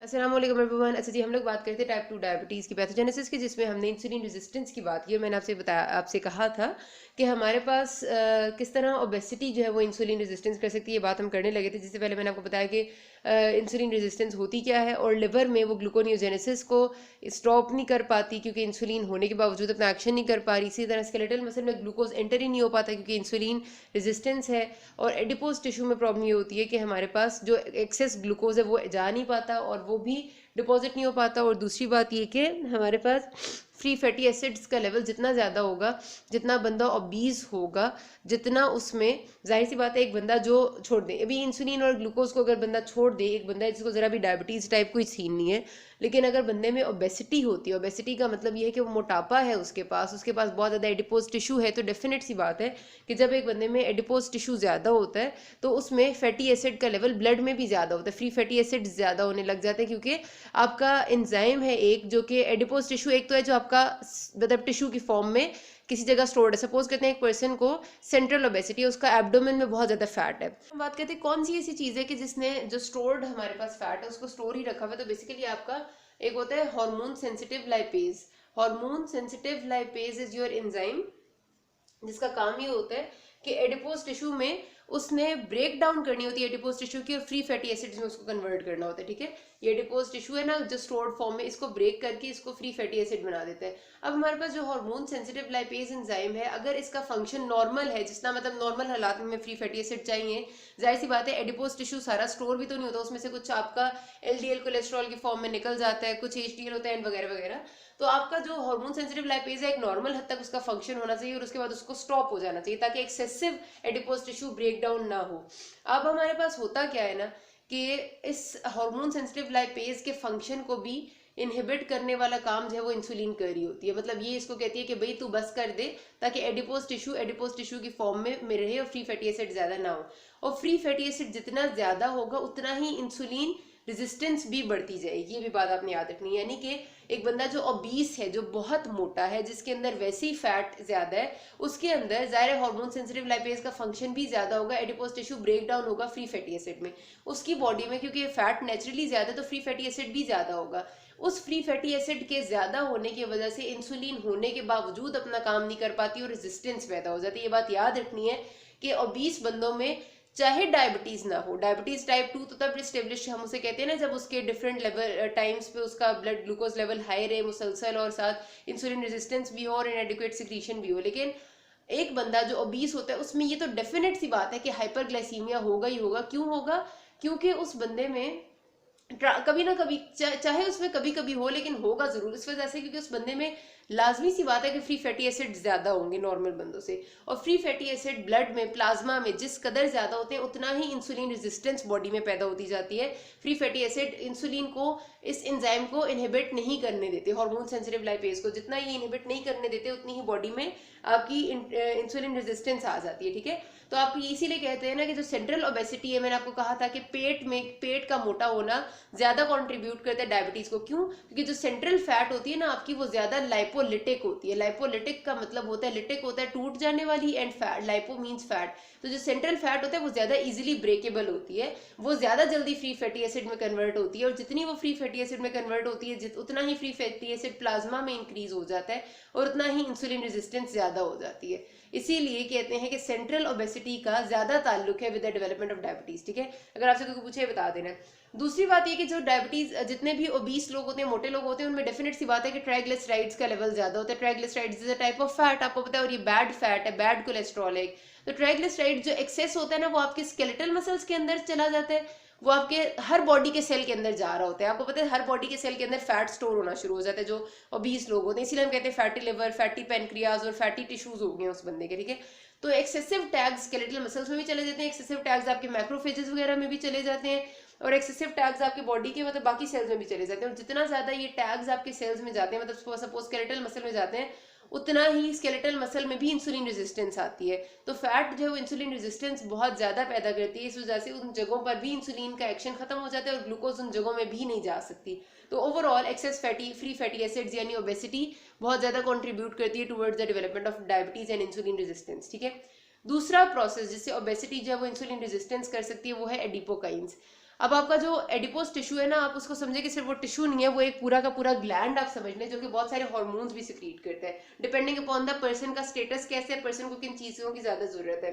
अस्सलाम वालेकुम एवरीवन। अच्छा जी, हम लोग बात करते हैं टाइप 2 डायबिटीज़ की पैथोजेनेसिस की, जिसमें हमने इंसुलिन रेजिस्टेंस की बात की और मैंने आपसे कहा था कि हमारे पास किस तरह ओबेसिटी जो है वो इंसुलिन रेजिस्टेंस कर सकती है। ये बात हम करने लगे थे। जिससे पहले मैंने आपको बताया कि इंसुलिन रेजिस्टेंस होती क्या है और लिवर में वो ग्लूकोनियोजेनेसिस को स्टॉप नहीं कर पाती क्योंकि इंसुलिन होने के बावजूद अपना एक्शन नहीं कर पा रही। इसी तरह स्केलेटल मसल में ग्लूकोज एंटर ही नहीं हो पाता क्योंकि इंसुलिन रेजिस्टेंस है। और एडिपोज टिश्यू में प्रॉब्लम ये होती है कि हमारे पास जो एक्सेस ग्लूकोज है वो जा नहीं पाता और वो भी डिपॉजिट नहीं हो पाता। और दूसरी बात ये कि हमारे पास फ्री फैटी एसिड्स का लेवल जितना ज़्यादा होगा, जितना बंदा ओबीज होगा, जितना उसमें जाहिर सी बात है एक बंदा जो छोड़ दे, अभी इंसुलिन और ग्लूकोज को अगर बंदा छोड़ दे, एक बंदा जिसको ज़रा भी डायबिटीज़ टाइप कोई सीन नहीं है, लेकिन अगर बंदे में ओबेसिटी होती है, ओबेसिटी का मतलब ये है कि वो मोटापा है उसके पास बहुत ज़्यादा एडिपोज टिश्यू है, तो डेफिनेट सी बात है कि जब एक बंदे में एडिपोज टिश्यू ज़्यादा होता है तो उसमें फैटी एसिड का लेवल ब्लड में भी ज़्यादा होता है, फ्री फैटी एसिड ज़्यादा होने लग जाते हैं क्योंकि आपका एंजाइम है एक जो कि एडिपोज टिश्यू, एक तो है जो आपका मतलब टिश्यू की फॉर्म में किसी जगह स्टोर्ड है। सपोज करते हैं एक पर्सन को सेंट्रल ओबेसिटी है, उसका एब्डोमेन में बहुत ज़्यादा फैट है। हम बात करते हैं कौन सी ऐसी चीज़ है कि जिसने जो स्टोर्ड हमारे पास फैट है उसको स्टोर ही रखा हुआ है। तो बेसिकली आपका एक होता है hormone sensitive lipase. Hormone sensitive lipase is your enzyme, जिसका काम ये होता है कि एडिपोज टिश्यू में उसने ब्रेक डाउन करनी होती है एडिपोज टिश्यू की और फ्री फैटी एसिड्स में उसको कन्वर्ट करना होता है। ठीक है, ये एडिपोज टिश्यू है ना जो स्टोर्ड फॉर्म में, इसको ब्रेक करके इसको फ्री फैटी एसिड बना देता है। अब हमारे पास जो हार्मोन सेंसिटिव लाइपेज एंजाइम है, अगर इसका फंक्शन नॉर्मल है, जितना मतलब नॉर्मल हालात में फ्री फैटी एसिड चाहिए, जाहिर सी बात है एडिपोज टिश्यू सारा स्टोर भी तो नहीं होता, उसमें से कुछ आपका एलडीएल कोलेस्ट्रॉल की फॉर्म में निकल जाता है, कुछ एचडीएल होता है वगैरह वगैरह। तो आपका जो हार्मोन सेंसिटिव लाइपेज है एक नॉर्मल हद तक उसका फंक्शन होना चाहिए और उसके बाद उसको स्टॉप हो जाना चाहिए ताकि excessive adipose tissue break down ना हो। अब हमारे पास होता क्या है ना कि इस हार्मोन सेंसिटिव लाइपेज के फंक्शन को भी इनहिबिट करने वाला काम जो है वो इंसुलिन कर रही होती है। मतलब ये इसको कहती है कि भाई तू बस कर दे ताकि एडिपोज टिश्यू की फॉर्म में रहे और फ्री फैटी एसिड ज्यादा ना हो। और फ्री फैटी एसिड जितना ज्यादा होगा उतना ही इंसुलिन रेजिस्टेंस भी बढ़ती जाएगी। ये भी बात आपने याद रखनी है। यानी कि एक बंदा जो ओबीस है, जो बहुत मोटा है, जिसके अंदर वैसे ही फैट ज्यादा है, उसके अंदर जाहिर हार्मोन सेंसिटिव लाइपेज का फंक्शन भी ज्यादा होगा, एडिपोज टिश्यू ब्रेक डाउन होगा फ्री फैटी एसिड में उसकी बॉडी में, क्योंकि फैट नेचुरली ज्यादा है तो फ्री फैटी एसिड भी ज्यादा होगा। उस फ्री फैटी एसिड के ज्यादा होने की वजह से इंसुलिन होने के बावजूद अपना काम नहीं कर पाती और रेजिस्टेंस पैदा हो जाती है। ये बात याद रखनी है कि ओबीस बंदों में चाहे डायबिटीज ना हो, डायबिटीज टाइप 2 तो तब स्टेब्लिश हम उसे कहते हैं ना जब उसके डिफरेंट लेवल टाइम्स पे उसका ब्लड ग्लूकोज लेवल हाई रहे मुसलसल और साथ इंसुलिन रेजिस्टेंस भी हो और इनएडिक्वेट सिक्रीशन भी हो। लेकिन एक बंदा जो ओबीस होता है उसमें ये तो डेफिनेट सी बात है कि हाइपरग्लाइसीमिया होगा ही होगा। क्यों होगा? क्योंकि उस बंदे में कभी ना कभी चाहे उसमें कभी कभी हो लेकिन होगा जरूर, इस वजह से क्योंकि उस बंदे में लाजमी सी बात है कि फ्री फैटी एसिड ज्यादा होंगे नॉर्मल बंदों से। और फ्री फैटी एसिड ब्लड में प्लाज्मा में जिस कदर ज्यादा होते हैं उतना ही इंसुलिन रेजिस्टेंस बॉडी में पैदा होती जाती है। फ्री फैटी एसिड इंसुलिन को, इस एंजाइम को इनहिबिट नहीं करने देते, हार्मोन सेंसिटिव लाइपेज को जितना ये इनहिबिट नहीं करने देते उतनी ही बॉडी में आपकी इंसुलिन रेजिस्टेंस आ जाती है। ठीक है, तो आप इसीलिए कहते हैं ना कि जो सेंट्रल ओबेसिटी है, मैंने आपको कहा था कि पेट का मोटा होना ज्यादा कंट्रीब्यूट करता है डायबिटीज को। क्यों? क्योंकि जो सेंट्रल फैट होती है ना आपकी वो ज्यादा लाइपोलिटिक होती है। लाइपोलिटिक का मतलब होता है, लिटिक होता है टूट जाने वाली, and fat, lipo means fat. तो जो सेंट्रल फैट होता है वो ज्यादा इजीली ब्रेकेबल होती है, वो ज्यादा जल्दी फ्री फैटी एसिड में कन्वर्ट होती है और जितनी वो फ्री फैटी एसिड में कन्वर्ट होती है उतना ही फ्री फैटी एसिड प्लाज्मा में इंक्रीज हो जाता है और उतना ही इंसुलिन रेजिस्टेंस ज्यादा हो जाती है। इसीलिए कहते हैं कि सेंट्रल ओबेसिटी का ज्यादा ताल्लुक है with the development of diabetes. ठीक है, अगर आपसे कोई पूछे बता देना। दूसरी बात ये कि जो डायबिटीज, जितने भी ओबीस लोग होते हैं, मोटे लोग होते हैं, उनमें डेफिनेट सी बात है कि ट्राइग्लिसराइड्स का लेवल ज्यादा होता है। Triglycerides is a type of fat, आपको पता है, और ये बैड फैट है, बैड कोलेस्ट्रॉल है। तो ट्राइग्लिसराइड जो एक्सेस होता है ना वो आपके स्केलेटल मसल्स के अंदर चला जाता है, वो आपके हर बॉडी के सेल के अंदर जा रहा होता है। आपको पता है हर बॉडी के सेल के अंदर फैट स्टोर होना शुरू हो जाता है जो ओबीस लोग होते हैं। इसीलिए हम कहते हैं फैटी लिवर, फैटी पेनक्रियाज और फैटी टिश्यूज हो गए उस बंदे के। ठीक है, तो एक्सेसिव टैग्स स्केलेटल मसल्स में भी चले जाते हैं, एक्सेसिव टैग्स आपके मैक्रोफेजेस वगैरह में भी चले जाते हैं और एक्सेसिव टैग्स आपके बॉडी के मतलब बाकी सेल्स में भी चले जाते हैं। और जितना ज्यादा ये टैग्स आपके सेल्स में जाते हैं, मतलब सपोज स्केलेटल मसल में जाते हैं, उतना ही स्केलेटल मसल में भी इंसुलिन रेजिस्टेंस आती है। तो फैट जो है वो इंसुलिन रेजिस्टेंस बहुत ज्यादा पैदा करती है, इस वजह से उन जगहों पर भी इंसुलिन का एक्शन खत्म हो जाता है और ग्लूकोज उन जगहों में भी नहीं जा सकती। तो overall excess fatty free fatty acids यानी ओबेसिटी बहुत ज्यादा कंट्रीब्यूट करती है towards the development of diabetes and insulin resistance. ठीक है, दूसरा प्रोसेस जिससे ओबेसिटी जो है वो इंसुलिन रेजिस्टेंस कर सकती है वो है एडिपोकाइंस। अब आपका जो एडिपोज टिश्यू है ना, आप उसको समझे कि सिर्फ वो टिश्यू नहीं है, वो एक पूरा का पूरा ग्लैंड आप समझ लें, जो कि बहुत सारे हार्मोन्स भी सिक्रीट करता है, डिपेंडिंग अपॉन द पर्सन का स्टेटस कैसे है, पर्सन को किन चीजों की ज्यादा जरूरत है।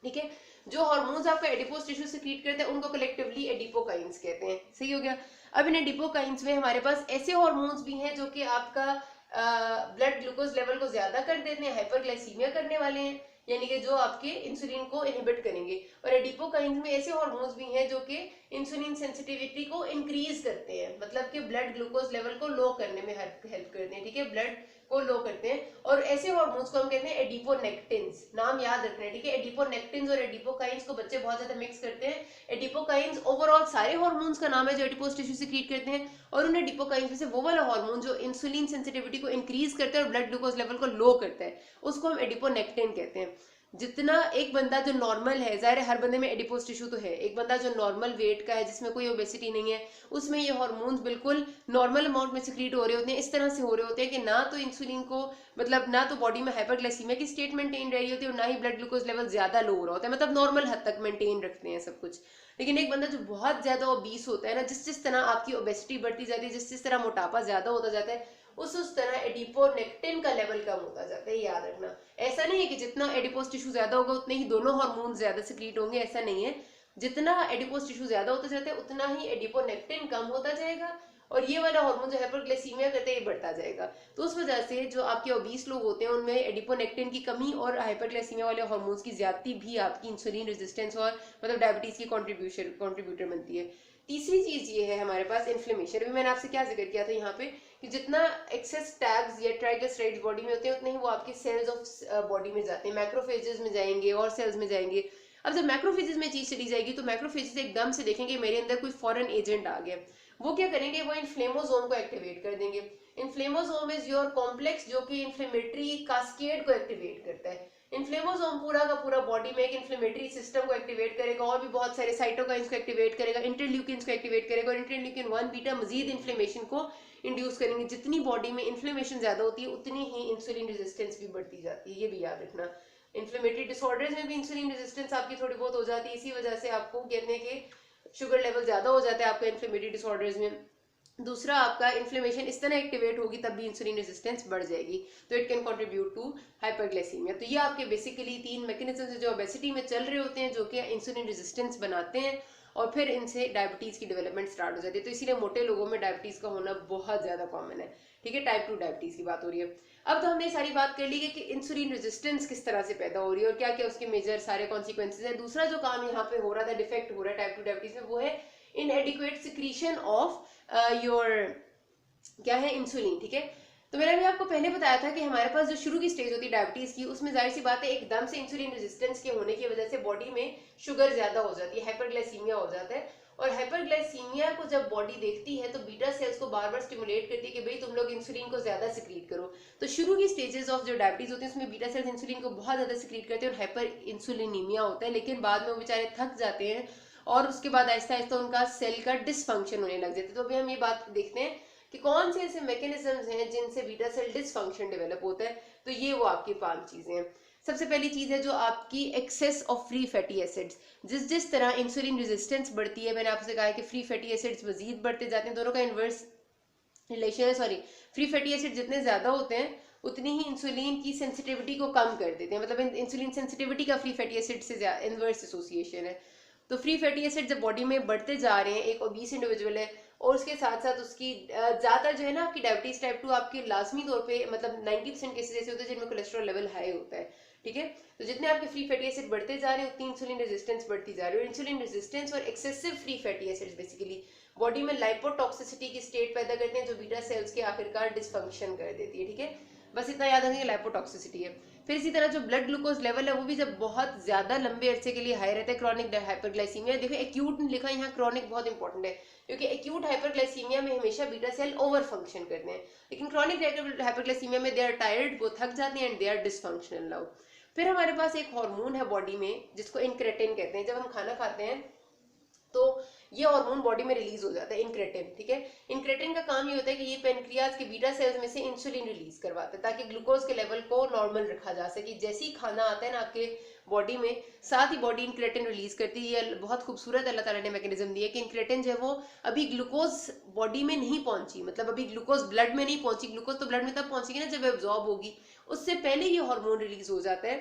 ठीक है, जो हार्मोन्स आपका एडिपोज टिश्यू सिक्रीट करते हैं उनको कलेक्टिवली एडिपोकाइंस कहते हैं। सही हो गया। अब इन एडिपोकाइंस में हमारे पास ऐसे हार्मोन्स भी हैं जो कि आपका ब्लड ग्लूकोज लेवल को ज्यादा कर देते हैं, हाइपरग्लाइसीमिया करने वाले हैं, यानी कि जो आपके इंसुलिन को इनहिबिट करेंगे। और एडिपोकाइंस में ऐसे हार्मोन्स भी हैं जो कि इंसुलिन सेंसिटिविटी को इंक्रीज करते हैं, मतलब कि ब्लड ग्लूकोज लेवल को लो करने में हेल्प करते हैं। ठीक है, ब्लड को लो करते हैं। और ऐसे हार्मोन्स को हम कहते हैं एडिपोनेक्टिन्स, नाम याद रखना है। ठीक है, एडिपोनेक्टिन्स और एडिपोकाइंस को बच्चे बहुत ज्यादा मिक्स करते हैं। एडिपोकाइंस ओवरऑल सारे हार्मोन्स का नाम है जो एडिपोज टिश्यू सिक्रीट करते हैं, और उन एडिपोकाइंस में से वो वाला हार्मोन जो इंसुलिन सेंसिटिविटी को इंक्रीज करता है और ब्लड ग्लूकोज लेवल को लो करता है, उसको हम एडिपोनेक्टिन कहते हैं। जितना एक बंदा जो नॉर्मल है, जाहिर है हर बंदे में एडिपोज टिश्यू तो है, एक बंदा जो नॉर्मल वेट का है, जिसमें कोई ओबेसिटी नहीं है, उसमें ये हार्मोन्स बिल्कुल नॉर्मल अमाउंट में सिक्रीट हो रहे होते हैं। इस तरह से हो रहे होते हैं कि ना तो इंसुलिन को, मतलब ना तो बॉडी में हाइपरग्लाइसीमिया की स्टेट मेंटेन रही होती है और ना ही ब्लड ग्लूकोज लेवल ज्यादा लो हो रहा होता है, मतलब नॉर्मल हद तक मेंटेन रखते हैं सब कुछ। लेकिन एक बंदा जो बहुत ज्यादा ओबीस होता है ना, जिस जिस तरह आपकी ओबेसिटी बढ़ती जाती है, जिस जिस तरह मोटापा ज्यादा होता जाता है, उस तरह एडिपोनेक्टिन का लेवल कम होता जाता है, याद रखना। ऐसा नहीं है कि जितना एडिपोज टिश्यू ज्यादा होगा उतने ही दोनों हार्मोन ज्यादा सिक्रीट होंगे, ऐसा नहीं है। जितना एडिपोज टिश्यू ज्यादा होता जाता है उतना ही एडिपोनेक्टिन कम होता जाएगा, और ये वाला हार्मोन जो हाइपरग्लाइसीमिया करते हैं ये बढ़ता जाएगा। तो उस वजह से जो आपके ओबीस लोग होते हैं उनमें एडिपोनेक्टिन की कमी और हाइपरग्लाइसीमिया वाले हार्मोन्स की ज्यादती भी आपकी इंसुलिन रेजिस्टेंस और मतलब डायबिटीज की कंट्रीब्यूटर बनती है। तीसरी चीज ये है हमारे पास इन्फ्लेमेशन। अभी मैंने आपसे क्या जिक्र किया था यहाँ पे कि जितना एक्सेस टैग्स या ट्राइग्लिसराइड्स बॉडी में होते हैं उतने ही वो आपके सेल्स ऑफ बॉडी में जाते हैं, मैक्रोफेजेस में जाएंगे और सेल्स में जाएंगे। अब जब मैक्रोफेजेस में चीज चली जाएगी तो मैक्रोफेजेस एकदम से देखेंगे मेरे अंदर कोई फॉरेन एजेंट आ गया, वो क्या करेंगे, वो इन्फ्लेमोसोम को एक्टिवेट कर देंगे। इन्फ्लेमोसोम इज योर कॉम्प्लेक्स जो कि इन्फ्लेमेटरी कास्केड को एक्टिवेट करता है। इन्फ्लेमोसोम पूरा का पूरा बॉडी में एक इन्फ्लेमेटरी सिस्टम को एक्टिवेट करेगा, और भी बहुत सारे साइटोकाइंस को एक्टिवेट करेगा, इंटरल्यूकिन्स को एक्टिवेट करेगा, और इंटरल्यूकिन 1 बीटा मजीद इन्फ्लेमेशन को इंड्यूस करेंगे। जितनी बॉडी में इन्फ्लेमेशन ज्यादा होती है उतनी ही इंसुलिन रेजिस्टेंस भी बढ़ती जाती है, ये भी याद रखना। इन्फ्लेमेटरी डिसऑर्डर्स में भी इंसुलिन रेजिस्टेंस आपकी थोड़ी बहुत हो जाती है, इसी वजह से आपको कहते हैं कि शुगर लेवल ज्यादा हो जाता है आपका इन्फ्लेमेटरी डिसऑर्डर्स में। दूसरा, आपका इन्फ्लेमेशन इस तरह एक्टिवेट होगी तब भी इंसुलिन रेजिस्टेंस बढ़ जाएगी, तो it can contribute to hyperglycaemia. तो ये आपके बेसिकली 3 मैकेनिज्म है जो ओबेसिटी में चल रहे होते हैं, जो कि इंसुलिन रेजिस्टेंस बनाते हैं और फिर इनसे डायबिटीज की डेवलपमेंट स्टार्ट हो जाती है। तो इसीलिए मोटे लोगों में डायबिटीज का होना बहुत ज्यादा कॉमन है। ठीक है, टाइप 2 डायबिटीज की बात हो रही है। अब तो हमने सारी बात कर ली कि इंसुलिन रेजिस्टेंस किस तरह से पैदा हो रही है और क्या क्या उसके मेजर सारे कॉन्सिक्वेंसेज है। दूसरा जो काम यहाँ पे हो रहा था, डिफेक्ट हो रहा है टाइप 2 डायबिटीज में, वो है इनएडिक्वेट सिक्रीशन ऑफ योर क्या है, इंसुलिन। ठीक है, तो मैंने अभी आपको पहले बताया था कि हमारे पास जो शुरू की स्टेज होती है डायबिटीज की, उसमें जाहिर सी बात है एकदम से इंसुलिन रेजिस्टेंस के होने की वजह से बॉडी में शुगर ज्यादा हो जाती है, हाइपरग्लाइसीमिया हो जाता है। और हाइपरग्लाइसीमिया को जब बॉडी देखती है तो बीटा सेल्स को बार बार स्टिमुलेट करती है कि भाई तुम लोग इंसुलिन को ज्यादा सिक्रीट करो। तो शुरू की स्टेजेस ऑफ जो डायबिटीज होती है उसमें बीटा सेल्स इंसुलिन को बहुत ज्यादा सिक्रीट करते हैं और हाइपर इंसुलिनीमिया होता है, लेकिन बाद में वो बेचारे थक जाते हैं और उसके बाद आहिस्ता आहिस्ता उनका सेल का डिसफंक्शन होने लग जाता है। तो अभी हम ये बात देखते हैं कि कौन से ऐसे मैकेनिज्म्स हैं जिनसे बीटा सेल डिसफंक्शन डेवलप होता है। तो ये वो आपकी 5 चीजें हैं। सबसे पहली चीज है जो आपकी excess of free fatty acids. जिस जिस तरह इंसुलिन रेजिस्टेंस बढ़ती है, मैंने आपसे कहा है कि फ्री फैटी एसिड्स मजीद बढ़ते जाते हैं, दोनों का इनवर्स रिलेशन है। सॉरी, फ्री फैटी एसिड जितने ज्यादा होते हैं उतनी ही इंसुलिन की सेंसिटिविटी को कम कर देते हैं, मतलब इंसुलिन सेंसिटिविटी का फ्री फैटी एसिड से इनवर्स एसोसिएशन है। तो फ्री फैटी एसिड जब बॉडी में बढ़ते जा रहे हैं, एक ओबीस इंडिविजुअल है और उसके साथ साथ उसकी ज्यादातर जो है ना आपकी डायबिटीज टाइप 2 आपकी लाजमी तौर पे मतलब 90% केसेस ऐसे होते हैं जिनमें कोलेस्ट्रॉल लेवल हाई होता है। ठीक है, तो जितने आपके फ्री फैटी एसिड बढ़ते जा रहे हैं उतनी इंसुलिन रेजिस्टेंस बढ़ती जा रही है। और इंसुलिन रेजिस्टेंस और excessive free fatty acids basically body में लाइपोटॉक्सिसिटी की स्टेट पैदा करते हैं जो बीटा सेल्स के आखिरकार डिसफंक्शन कर देती है। ठीक है, बस इतना याद रखेंगे लाइपोटॉक्सिसिटी है। फिर इसी तरह जो ब्लड ग्लूकोज लेवल है वो भी जब बहुत ज्यादा लंबे अरसे के लिए हाई रहता है, क्रॉनिक हाइपरग्लाइसीमिया, देखो एक्यूट लिखा है यहाँ, क्रॉनिक बहुत इंपॉर्टेंट है क्योंकि एक्यूट हाइपरग्लाइसीमिया में हमेशा बीटा सेल ओवर फंक्शन करते हैं, लेकिन क्रॉनिक हाइपरग्लाइसीमिया में दे आर टायर्ड, वो थक जाते हैं and they are dysfunctional now. फिर हमारे पास एक हार्मोन है बॉडी में जिसको इनक्रेटिन कहते हैं। जब हम खाना खाते हैं तो ये हार्मोन बॉडी में रिलीज हो जाता है, इनक्रेटिन। ठीक है, इनक्रेटिन का काम ये होता है कि ये पेनक्रियाज के बीटा सेल्स में से इंसुलिन रिलीज करवाता है ताकि ग्लूकोज के लेवल को नॉर्मल रखा जा सके। जैसे ही खाना आता है ना आपके बॉडी में, साथ ही बॉडी इंक्रेटिन रिलीज करती है। ये बहुत खूबसूरत अल्लाह ताला ने मैकेनिज्म दी है कि इंक्रेटिन जो है वो अभी ग्लूकोज बॉडी में नहीं पहुंची, मतलब अभी ग्लूकोज ब्लड में नहीं पहुंची, ग्लूकोज तो ब्लड में तब पहुंचेगी ना जब एब्जॉर्ब होगी, उससे पहले ये हार्मोन रिलीज हो जाता है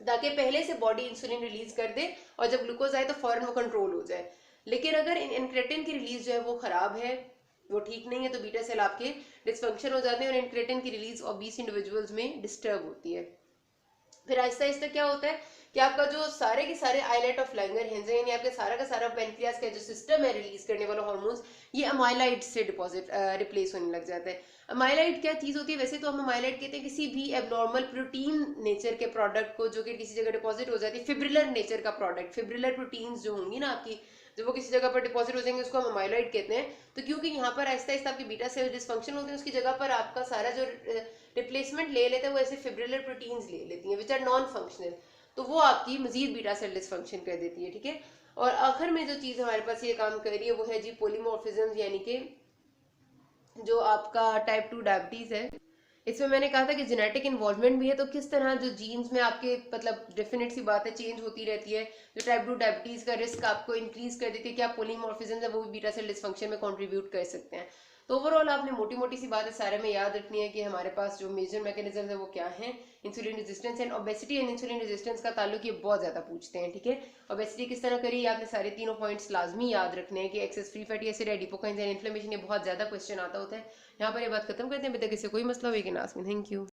ताकि पहले से बॉडी इंसुलिन रिलीज कर दे और जब ग्लूकोज आए तो फौरन वो कंट्रोल हो जाए। लेकिन अगर इंक्रेटिन की रिलीज जो है वो खराब है, वो ठीक नहीं है, तो बीटा सेल आपके डिस्फंक्शन हो जाते हैं और इंक्रेटिन की रिलीज ओबीस इंडिविजुअल्स में डिस्टर्ब होती है। फिर आहिस्ता आहिस्ता क्या होता है कि आपका जो सारे के सारे आइलेट ऑफ लैंगरहैंस यानी आपके सारा का सारा पेनक्रियास का जो सिस्टम है रिलीज करने वाला हार्मोन्स, ये अमाइलाइड से डिपॉजिट रिप्लेस होने लग जाता है। अमाइलाइड क्या चीज होती है? वैसे तो हम अमाइलाइड कहते हैं किसी भी एबनॉर्मल प्रोटीन नेचर के प्रोडक्ट को जो कि किसी जगह डिपॉजिट हो जाती है, फिब्रिलर नेचर का प्रोडक्ट, फिब्रिलर प्रोटीन्स जो होंगी ना आपकी, जब वो किसी जगह पर डिपॉजिट हो जाएंगे उसको हम अमाइलाइड कहते हैं। तो क्योंकि यहाँ पर आहिस्ता आहिस्ता आपकी बीटा सेल डिसफंक्शन होते हैं, उसकी जगह पर आपका सारा जो रिप्लेसमेंट ले लेते हैं वो ऐसे फिब्रिलर प्रोटीन्स ले लेती हैं विच आर नॉन फंक्शनल, तो वो आपकी मजीद बीटा सेल डिसफंक्शन कर देती है। ठीक है, और आखिर में जो चीज हमारे पास ये काम कर रही है वो है जी पोलीमॉर्फिज्म, यानी कि जो आपका टाइप 2 डायबिटीज है। इसमें मैंने कहा था कि जेनेटिक इन्वॉल्वमेंट भी है, तो किस तरह जो जीन्स में आपके मतलब डेफिनेट सी बात है चेंज होती रहती है, जो टाइप 2 डायबिटीज का रिस्क आपको इंक्रीज कर देती है कि आप पोलीमॉर्फिज्म है वो भी बीटा सेल डिसफंक्शन में कंट्रीब्यूट कर सकते हैं। तो ओवरऑल आपने मोटी मोटी सी बातें सारे में याद रखनी है कि हमारे पास जो मेजर मैकेनिज्म है वो क्या है। Insulin resistance and obesity and insulin resistance का ताल्लुक ये बहुत ज्यादा पूछते हैं। ठीक है, ओबेसिटी किस तरह करिए, आपने सारे तीनों पॉइंट्स लाजमी याद रखने हैं कि excess free fatty acid, adipokines and inflammation, ये बहुत ज्यादा क्वेश्चन आता होता है। यहाँ पर ये बात खत्म करते हैं, अभी तक इससे कोई मसला हो कि नास में। Thank you.